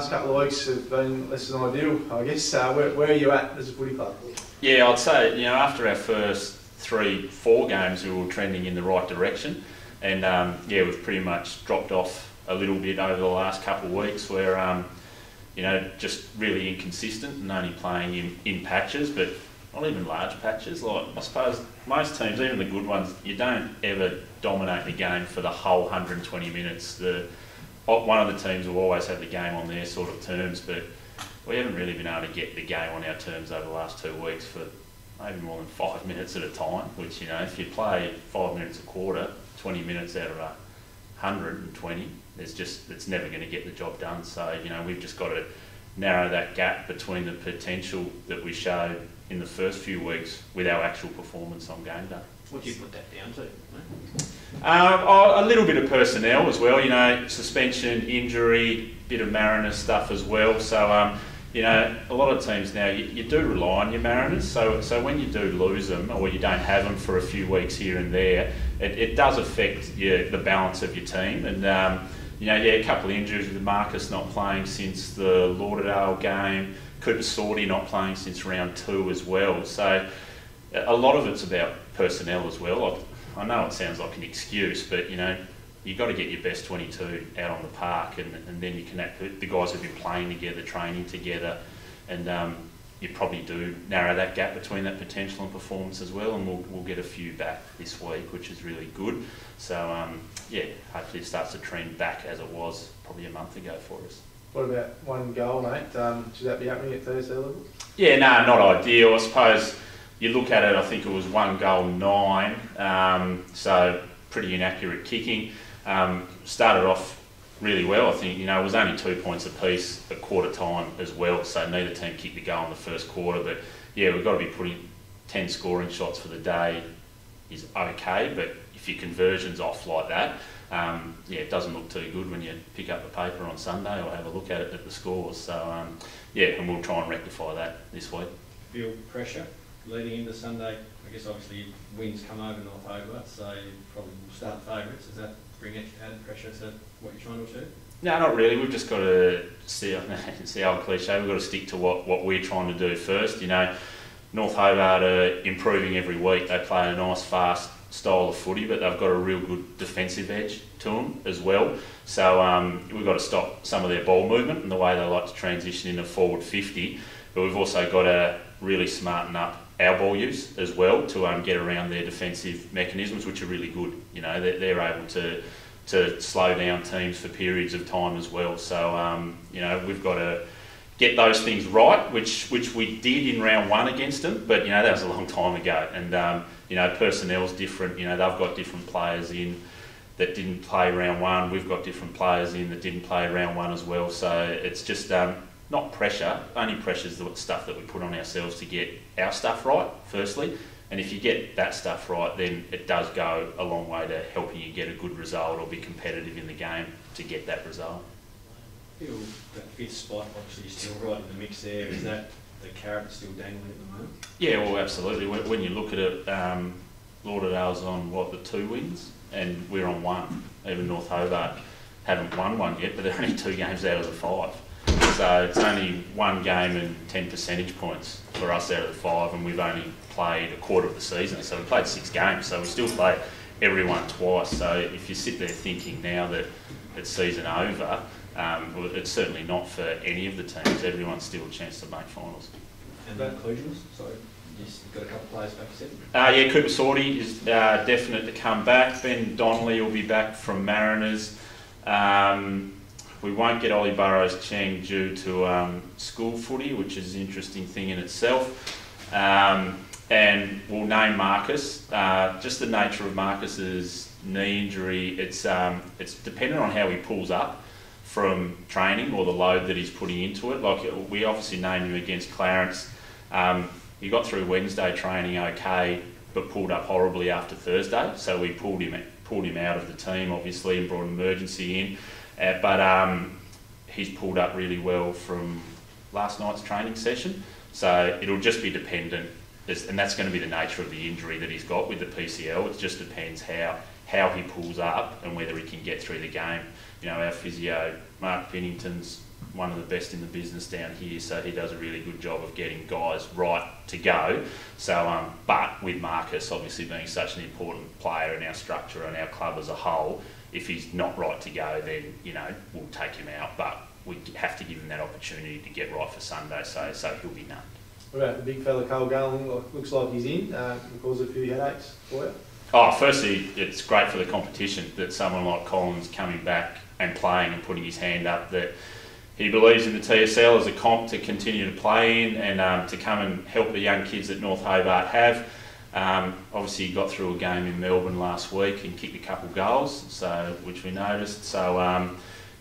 last couple of weeks have been less than ideal, I guess. Where are you at as a footy club? Yeah, I'd say, after our first 3-4 games, we were trending in the right direction. And, we've pretty much dropped off a little bit over the last couple of weeks where, just really inconsistent and only playing in patches, but not even large patches. Like, I suppose most teams, even the good ones, you don't ever dominate the game for the whole 120 minutes. One of the teams will always have the game on their sort of terms, but we haven't really been able to get the game on our terms over the last 2 weeks for maybe more than 5 minutes at a time, which, if you play 5 minutes a quarter, 20 minutes out of 120, it's never going to get the job done. So, we've just got to narrow that gap between the potential that we showed in the first few weeks with our actual performance on game day. What do you put that down to? A little bit of personnel as well, suspension, injury, bit of Mariners stuff as well. So, a lot of teams now, you do rely on your Mariners. So when you do lose them or you don't have them for a few weeks here and there, it does affect the balance of your team. And, a couple of injuries with Marcus not playing since the Lauderdale game, Cooper Sorty not playing since round 2 as well. So a lot of it's about personnel as well. I know it sounds like an excuse, but you've got to get your best 22 out on the park, and then you connect the guys who've been playing together, training together, and you probably do narrow that gap between that potential and performance as well, and we'll get a few back this week, which is really good. So hopefully it starts to trend back as it was probably a month ago for us. What about one goal, mate? Should that be happening at TSL level? Yeah, no, not ideal. I suppose you look at it, I think it was 1 goal 9, so pretty inaccurate kicking. Started off really well, I think. It was only 2 points apiece at quarter time as well, so neither team kicked the goal in the first quarter. But we've got to be putting 10 scoring shots for the day is okay, but if your conversion's off like that, it doesn't look too good when you pick up the paper on Sunday or have a look at it at the scores. So, and we'll try and rectify that this week. Feel pressure leading into Sunday? I guess obviously wins come over North Hobart, so you probably will start favourites. Does that bring added pressure to what you're trying to achieve? No, not really. We've just got to see the old cliche, we've got to stick to what we're trying to do first. North Hobart are improving every week. They play a nice, fast style of footy, but they've got a real good defensive edge to them as well. So we've got to stop some of their ball movement and the way they like to transition into forward 50. But we've also got to really smarten up our ball use as well to get around their defensive mechanisms, which are really good. They're able to slow down teams for periods of time as well. So we've got to get those things right, which we did in round 1 against them, but that was a long time ago. And personnel's different. They've got different players in that didn't play round 1. We've got different players in that didn't play round 1 as well. So it's just not pressure. Only pressure is the stuff that we put on ourselves to get our stuff right, firstly. And if you get that stuff right, then it does go a long way to helping you get a good result or be competitive in the game to get that result. Feel that 5th spot, obviously you're still right in the mix there. Is that the carrot still dangling at the moment? Yeah, well, absolutely. When you look at it, Lauderdale's on, the 2 wins? And we're on 1. Even North Hobart haven't won one yet, but they're only 2 games out of the 5. So it's only 1 game and 10 percentage points for us out of the 5, and we've only played a quarter of the season. So we played 6 games, so we still play everyone twice. So if you sit there thinking now that it's season over, well, it's certainly not for any of the teams. Everyone's still a chance to make finals. And the inclusions? Sorry, you've got a couple of players back, you said? Cooper Sorty is definite to come back. Ben Donnelly will be back from Mariners. We won't get Ollie Burrows-Cheng due to school footy, which is an interesting thing in itself. And we'll name Marcus. Just the nature of Marcus's knee injury, it's dependent on how he pulls up from training or the load that he's putting into it. Like, we obviously named him against Clarence. He got through Wednesday training okay, but pulled up horribly after Thursday. So we pulled him out of the team, obviously, and brought an emergency in. But he's pulled up really well from last night's training session. So it'll just be dependent, and that's going to be the nature of the injury that he's got with the PCL. It just depends how he pulls up and whether he can get through the game. Our physio, Mark Pennington's one of the best in the business down here, so he does a really good job of getting guys right to go. So, but with Marcus obviously being such an important player in our structure and our club as a whole, if he's not right to go, then, you know, we'll take him out, but we have to give him that opportunity to get right for Sunday, so he'll be named. What about the big fella Colin Garland? Looks like he's in. Can cause a few headaches for you. Oh, firstly, it's great for the competition that someone like Colin's coming back and playing and putting his hand up, that he believes in the TSL as a comp to continue to play in and to come and help the young kids that North Hobart have. Obviously, he got through a game in Melbourne last week and kicked a couple goals, which we noticed. So,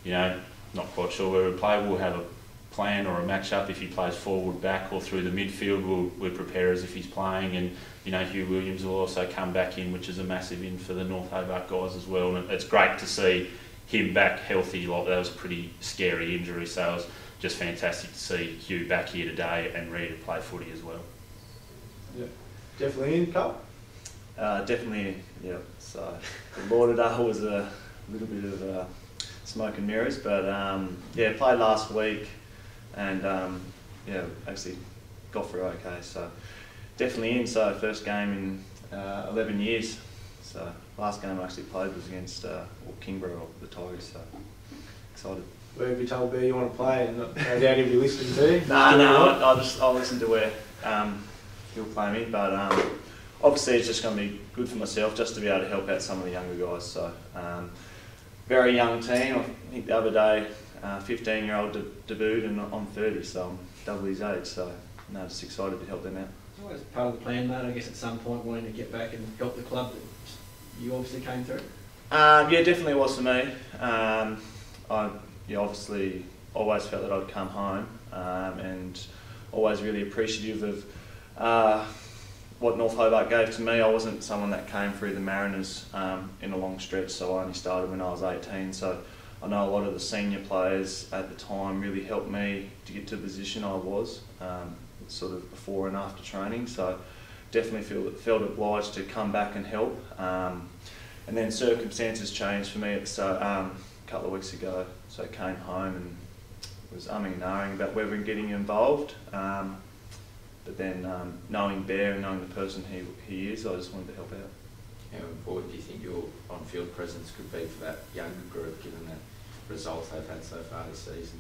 you know, not quite sure where we play. We'll have a plan or a match-up if he plays forward, back or through the midfield. We'll prepare as if he's playing, and you know, Hugh Williams will also come back in, which is a massive in for the North Hobart guys as well. And it's great to see him back healthy. Like, that was a pretty scary injury, so it was just fantastic to see Hugh back here today and ready to play footy as well. Yeah, definitely in, Cole? Definitely in, yeah. So Lauderdale was a little bit of smoke and mirrors, but yeah, played last week and yeah, actually got through okay. So definitely in. So first game in 11 years. So last game I actually played was against Kingborough, the Tigers. So excited. Where have you told Bear you want to play, and no doubt he'll be listening to you? No, I'll listen to where he'll play me, but obviously it's just going to be good for myself just to be able to help out some of the younger guys. So very young team. I think the other day 15-year-old debuted and I'm 30, so I'm double his age. So no, just excited to help them out. It's always part of the plan, mate. I guess at some point wanting to get back and help the club that you obviously came through. Yeah, definitely was for me. I obviously always felt that I'd come home and always really appreciative of what North Hobart gave to me. I wasn't someone that came through the Mariners in a long stretch, so I only started when I was 18. So I know a lot of the senior players at the time really helped me to get to the position I was, sort of before and after training. So definitely felt obliged to come back and help. And then circumstances changed for me at a couple of weeks ago. So I came home and was umming and ahhing about whether getting involved. But then knowing Bear and knowing the person he is, I just wanted to help out. How important do you think your on-field presence could be for that younger group, given the results they've had so far this season?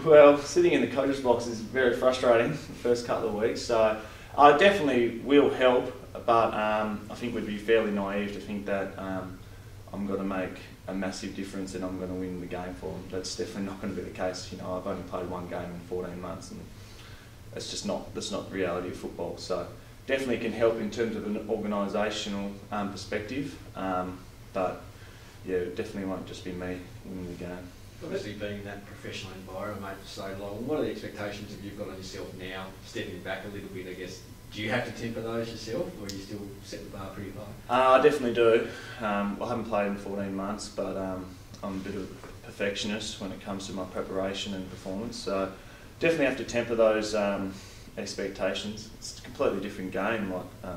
Well, sitting in the coach's box is very frustrating the first couple of weeks. So I definitely will help, but I think we'd be fairly naive to think that I'm going to make a massive difference and I'm going to win the game for them. That's definitely not going to be the case. You know, I've only played one game in 14 months, and that's not the reality of football. So definitely can help in terms of an organisational perspective, but yeah, it definitely won't just be me winning the game. Obviously, being in that professional environment, mate, for so long, what are the expectations that you've got on yourself now, stepping back a little bit, I guess? Do you have to temper those yourself, or are you still set the bar pretty high? I definitely do. I haven't played in 14 months, but I'm a bit of a perfectionist when it comes to my preparation and performance. So definitely have to temper those expectations. It's a completely different game. Like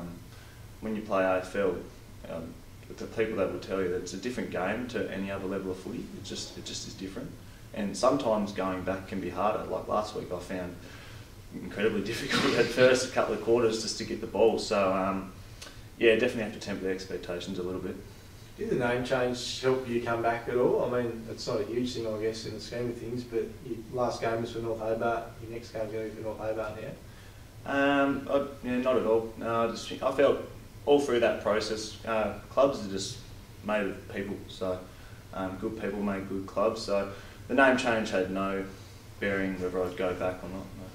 when you play AFL, the people that will tell you that it's a different game to any other level of footy. It just is different. And sometimes going back can be harder. Like last week, I found incredibly difficult at first, a couple of quarters just to get the ball. So yeah, definitely have to temper the expectations a little bit. Did the name change help you come back at all? I mean, it's not a huge thing, I guess, in the scheme of things, but your last game was for North Hobart, your next game's going to be for North Hobart now? Yeah, not at all. No, I felt all through that process, clubs are just made of people, so good people make good clubs. So the name change had no bearing whether I'd go back or not. No.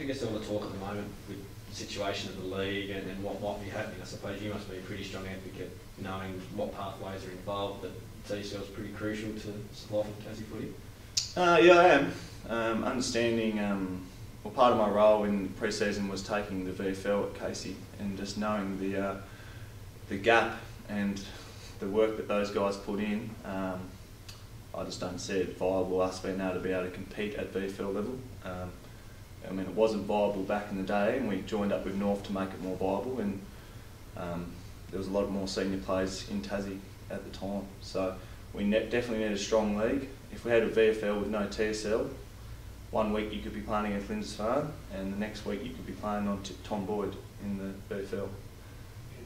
I guess all the talk at the moment with the situation of the league and what might be happening, I suppose you must be a pretty strong advocate knowing what pathways are involved, that TSL is pretty crucial to life in Tassie footy. Yeah, I am. Understanding, well, part of my role in pre-season was taking the VFL at Casey and just knowing the gap and the work that those guys put in. I just don't see it viable, us being able to compete at VFL level. I mean, it wasn't viable back in the day, and we joined up with North to make it more viable, and there was a lot more senior players in Tassie at the time. So we definitely need a strong league. If we had a VFL with no TSL, 1 week you could be playing against Lindisfarne, and the next week you could be playing on Tom Boyd in the VFL.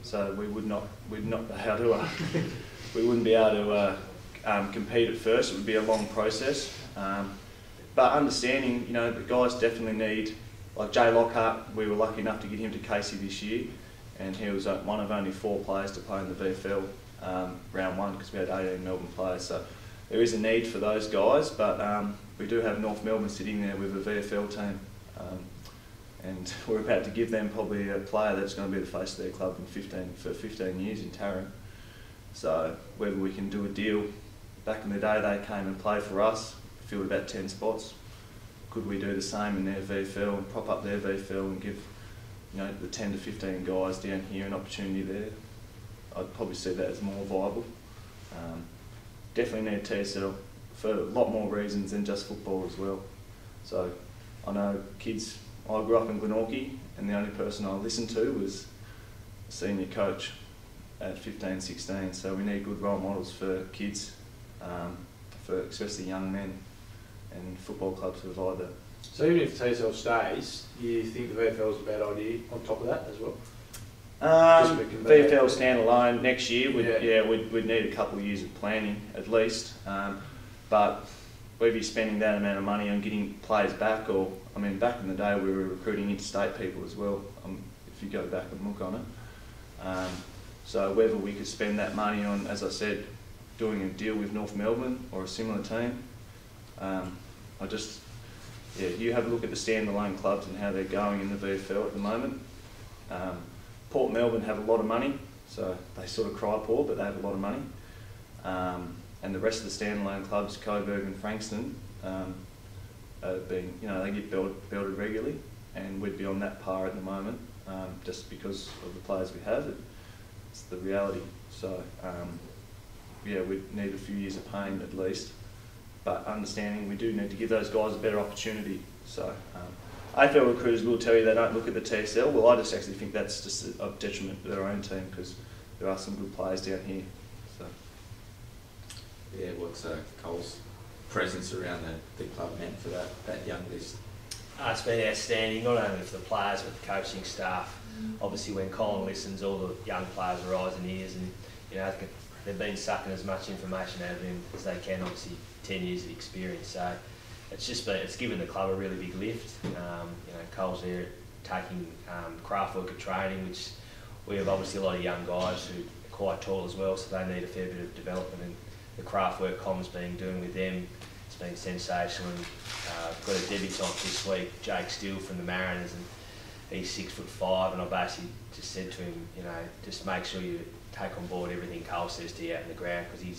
So we would not be able to we wouldn't be able to compete at first. It would be a long process. But understanding, the guys definitely need, like Jay Lockhart, we were lucky enough to get him to Casey this year, and he was one of only 4 players to play in the VFL round 1 because we had 18 Melbourne players. So there is a need for those guys, but we do have North Melbourne sitting there with a VFL team, and we're about to give them probably a player that's going to be the face of their club for 15 years in Tarrant. So whether we can do a deal, back in the day they came and played for us, filled about 10 spots. Could we do the same in their VFL and prop up their VFL and give the 10 to 15 guys down here an opportunity there? I'd probably see that as more viable. Definitely need TSL for a lot more reasons than just football as well. So I know kids, I grew up in Glenorchy, and the only person I listened to was a senior coach at 15, 16. So we need good role models for kids, for especially young men, and football clubs provide that. So even if TSL stays, you think the VFL is a bad idea on top of that as well? VFL standalone next year, we'd need a couple of years of planning at least. But we'd be spending that amount of money on getting players back, or back in the day we were recruiting interstate people as well. If you go back and look on it, so whether we could spend that money on, as I said, doing a deal with North Melbourne or a similar team, you have a look at the standalone clubs and how they're going in the VFL at the moment. Port Melbourne have a lot of money, so they sort of cry poor, but they have a lot of money. And the rest of the standalone clubs, Coburg and Frankston, they get belted regularly, and we'd be on that par at the moment, just because of the players we have. It's the reality. So we'd need a few years of pain at least, but understanding we do need to give those guys a better opportunity. So AFL recruiters will tell you they don't look at the TSL. Well, I just actually think that's just a detriment to their own team, because there are some good players down here. So. Yeah, what's Cole's presence around the club meant for that young list? It's been outstanding, not only for the players but the coaching staff. Obviously when Colin listens, all the young players are eyes and ears, and they've been sucking as much information out of him as they can. Obviously 10 years of experience, so it's given the club a really big lift. Cole's there taking craft worker training, which we have obviously a lot of young guys who are quite tall as well, so they need a fair bit of development, and the craft work Colin's been doing with them, it's been sensational. And got a debutant this week, Jake Steele from the Mariners, and he's 6'5", and I basically just said to him, just make sure you take on board everything Cole says to you out in the ground, because he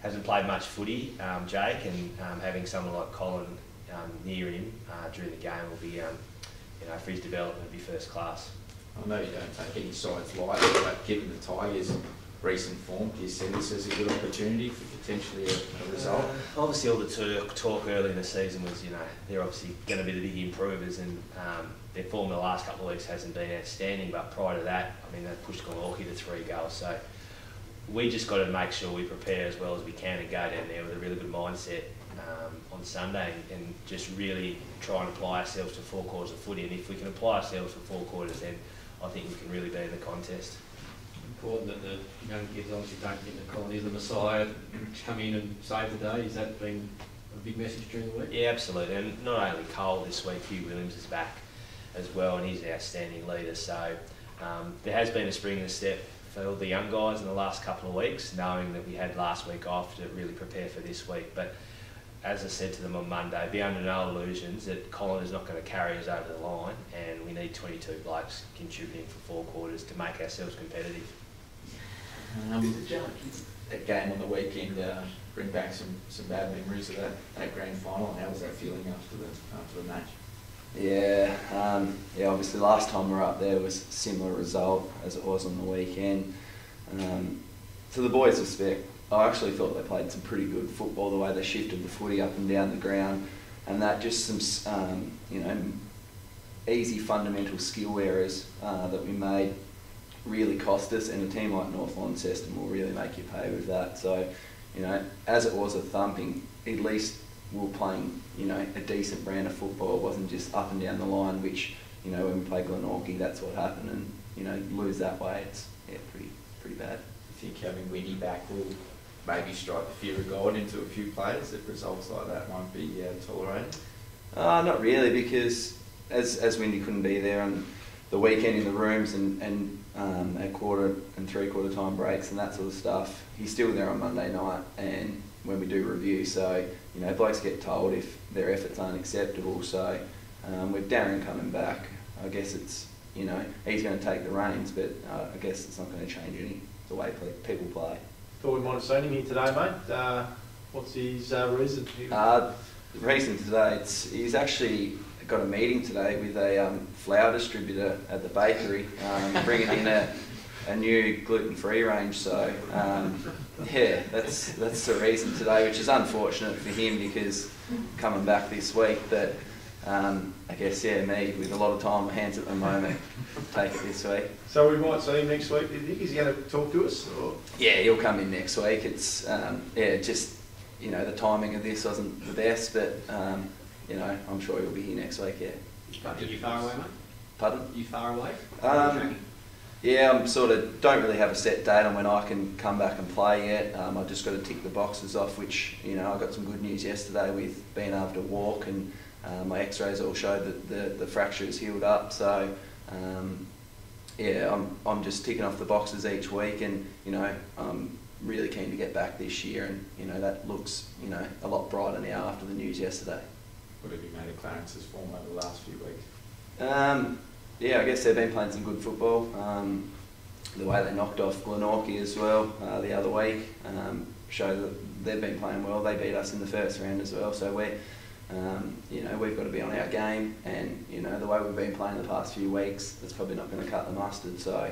hasn't played much footy, Jake, and having someone like Colin near him during the game will be, for his development, be first class. I know you don't take any sides lightly, but given the Tigers' recent form, do you see this as a good opportunity for potentially a result? Obviously all the talk early in the season was, they're obviously going to be the big improvers, and their form in the last couple of weeks hasn't been outstanding, but prior to that, they pushed Glenorchy to 3 goals, so we just got to make sure we prepare as well as we can and go down there with a really good mindset on Sunday, and just really try and apply ourselves to 4 quarters of footy, and if we can apply ourselves for 4 quarters, then I think we can really be in the contest. Important that the young kids obviously don't think that Colin is the Messiah, come in and save the day. Has that been a big message during the week? Yeah, absolutely, and not only Cole this week, Hugh Williams is back as well, and he's an outstanding leader, so there has been a spring in the step for the young guys in the last couple of weeks, knowing that we had last week off to really prepare for this week. But as I said to them on Monday, be under no illusions that Colin is not going to carry us over the line, and we need 22 blokes contributing for 4 quarters to make ourselves competitive. That game on the weekend bring back some bad memories of that grand final, and how was that feeling after the match? Yeah, obviously last time we were up there was a similar result as it was on the weekend. To the boys' respect, I actually thought they played some pretty good football, the way they shifted the footy up and down the ground, and that just some, easy fundamental skill errors that we made really cost us, and a team like North Launceston will really make you pay with that. So, you know, as it was a thumping, at least we were playing, you know, a decent brand of football. It wasn't just up and down the line, which, you know, when we played Glenorchy, that's what happened, and, you know, lose that way, it's, yeah, pretty bad. I think having Windy back will maybe strike the fear of God into a few players if results like that won't be tolerated? Not really, because as Windy couldn't be there on the weekend in the rooms and at quarter and three-quarter time breaks and that sort of stuff, he's still there on Monday night and when we do review. So, you know, blokes get told if their efforts aren't acceptable. So with Darren coming back, I guess it's, you know, he's going to take the reins, but I guess it's not going to change any the way people play. Thought we might have seen him here today, mate. What's his reason? The reason today, he's actually got a meeting today with a flour distributor at the bakery, bringing in a new gluten-free range. So yeah, that's the reason today, which is unfortunate for him because coming back this week. But I guess, yeah, me with a lot of time on my hands at the moment, take it this week. So we might see him next week. Do you think he's going to talk to us? Or? Yeah, he'll come in next week. It's yeah, just, you know, the timing of this wasn't the best, but you know, I'm sure he'll be here next week. Yeah. Are you far away, mate? Pardon? Are you far away? Yeah, I'm sort of don't really have a set date on when I can come back and play yet. I've just got to tick the boxes off, which, you know, I got some good news yesterday with being able to walk, and my X-rays all showed that the fracture is healed up. So yeah, I'm just ticking off the boxes each week, and, you know, I'm really keen to get back this year, and, you know, that looks, you know, a lot brighter now after the news yesterday. What have you made of Clarence's form over the last few weeks? Yeah, I guess they've been playing some good football. The way they knocked off Glenorchy as well the other week showed that they've been playing well. They beat us in the first round as well, so we're, you know, we've got to be on our game, and, you know, the way we've been playing the past few weeks, that's probably not going to cut the mustard. So,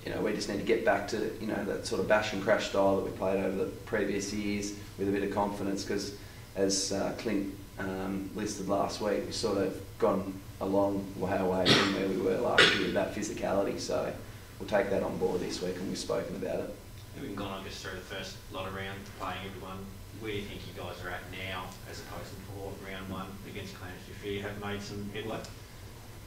you know, we just need to get back to, you know, that sort of bash and crash style that we played over the previous years with a bit of confidence, because as Clint listed last week, we've sort of gone a long way away from where we were last year with that physicality. So we'll take that on board this week, and we've spoken about it. We've gone, I guess, through the first lot of round, playing everyone. Where do you think you guys are at now, as opposed to before round one against Clarence? Do you feel you have made some headway?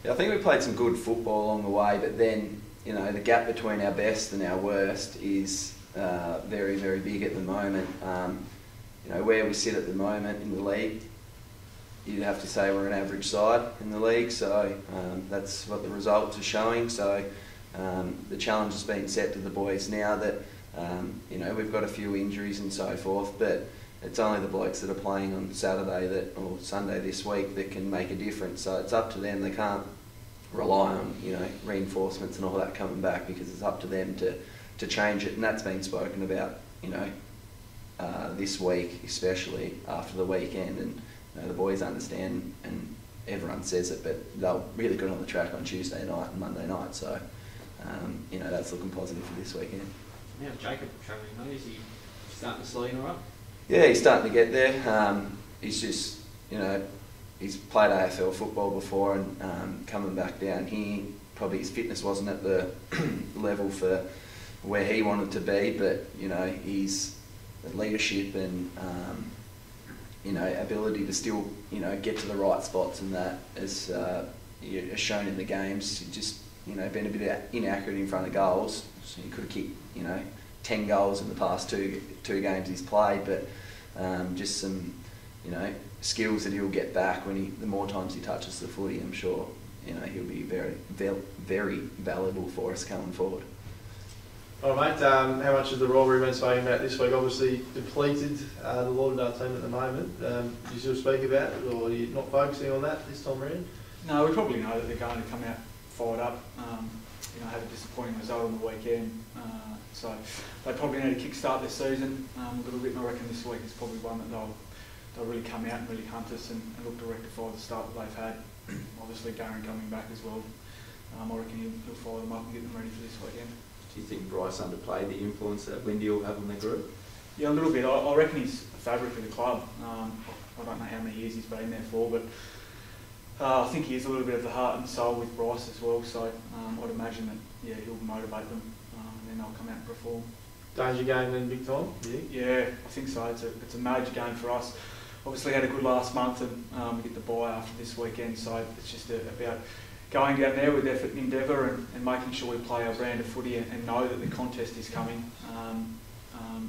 Yeah, I think we played some good football along the way, but then, you know, the gap between our best and our worst is very, very big at the moment. You know, where we sit at the moment in the league, you'd have to say we're an average side in the league, so that's what the results are showing. So the challenge has been set to the boys now that, you know, we've got a few injuries and so forth, but it's only the blokes that are playing on Saturday or Sunday this week that can make a difference. So it's up to them. They can't rely on, you know, reinforcements and all that coming back, because it's up to them to change it, and that's been spoken about, you know, this week, especially after the weekend. And, you know, the boys understand, and everyone says it, but they're really good on the track on Tuesday night and Monday night. So, you know, that's looking positive for this weekend. Now, Jacob, travelling, mate, is he starting to slow in all right? Yeah, he's starting to get there. He's just, you know, he's played AFL football before, and coming back down here, probably his fitness wasn't at the level for where he wanted to be, but, you know, his leadership and, you know, ability to still, you know, get to the right spots, and that is shown in the games. He just, you know, been a bit inaccurate in front of goals. So he could have kicked, you know, 10 goals in the past two games he's played, but just some, you know, skills that he'll get back when the more times he touches the footy. I'm sure, you know, he'll be very, very valuable for us coming forward. All right, mate. How much has the rivalry been spoken about this week? Obviously depleted the Lauderdale team at the moment. Do you still speak about it, or are you not focusing on that this time around? No, we probably know that they're going to come out fired up. You know, had a disappointing result on the weekend, so they probably need to kick-start their season a little bit. And I reckon this week is probably one that they'll really come out and really hunt us and look to rectify the start that they've had. Obviously, Darren coming back as well. I reckon he'll fire them up and get them ready for this weekend. Do you think Bryce underplayed the influence that Windy will have on their group? Yeah, a little bit. I reckon he's a fabric of the club. I don't know how many years he's been there for, but I think he is a little bit of the heart and soul with Bryce as well. So I'd imagine that, yeah, he'll motivate them, and then they'll come out and perform. danger game then, big time? Yeah, I think so. It's a major game for us. Obviously had a good last month, and we get the bye after this weekend, so it's just about going down there with effort and endeavour and making sure we play our brand of footy and know that the contest is coming.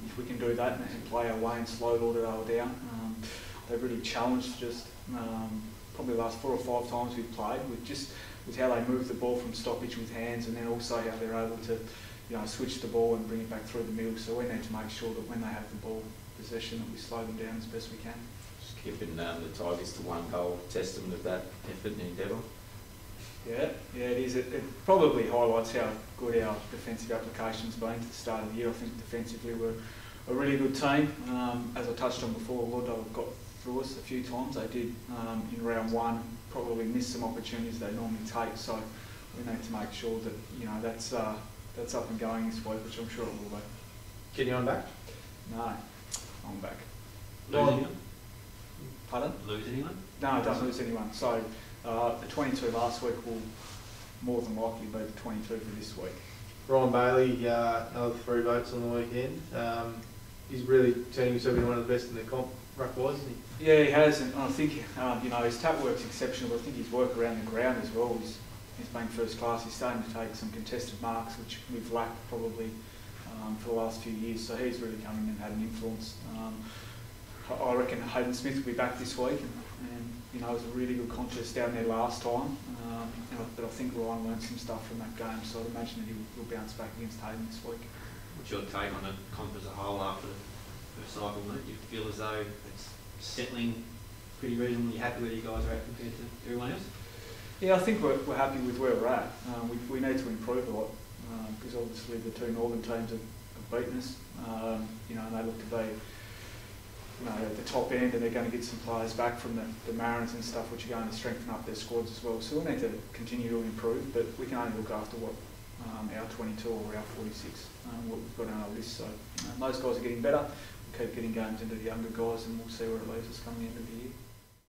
If we can do that and play our way and slow Lauderdale down, they've really challenged just probably the last 4 or 5 times we've played with how they move the ball from stoppage with hands, and then also how they're able to switch the ball and bring it back through the middle. So we need to make sure that when they have the ball possession that we slow them down as best we can. Just keeping the Tigers to 1 goal, testament of that effort and endeavour. Yeah, it is. It probably highlights how good our defensive application's been to the start of the year. I think defensively we're a really good team. As I touched on before, Lauderdale got through us a few times. They did in round 1, probably missed some opportunities they normally take. So we need to make sure that that's up and going this week, which I'm sure it will be. Kenny on back? No, I'm back. Lose anyone? Pardon? Lose anyone? No, I don't lose anyone. So the 22 last week will more than likely be the 22 for this week. Ryan Bailey, another 3 votes on the weekend. He's really turning himself into one of the best in the comp, ruck-wise, isn't he? Yeah, he has, and I think his tap work's exceptional, but I think his work around the ground as well he's been first class. He's starting to take some contested marks, which we've lacked probably for the last few years, so he's really come in and had an influence. I reckon Hayden Smith will be back this week, and it was a really good contest down there last time, but I think Ryan learned some stuff from that game, so I'd imagine that he'll bounce back against Hayden this week. What's your take on the comp as a whole after the first cycle, mate? Do you feel as though it's settling pretty reasonably happy where you guys are at compared to everyone else? Yeah, I think we're happy with where we're at. We need to improve a lot, because obviously the 2 northern teams have beaten us, and they look to be at the top end, and they're going to get some players back from the Mariners and stuff, which are going to strengthen up their squads as well. So we need to continue to improve, but we can only look after what our 22 or our 46, what we've got on our list. So those guys are getting better. We'll keep getting games into the younger guys, and we'll see where it leaves us coming the end of the year.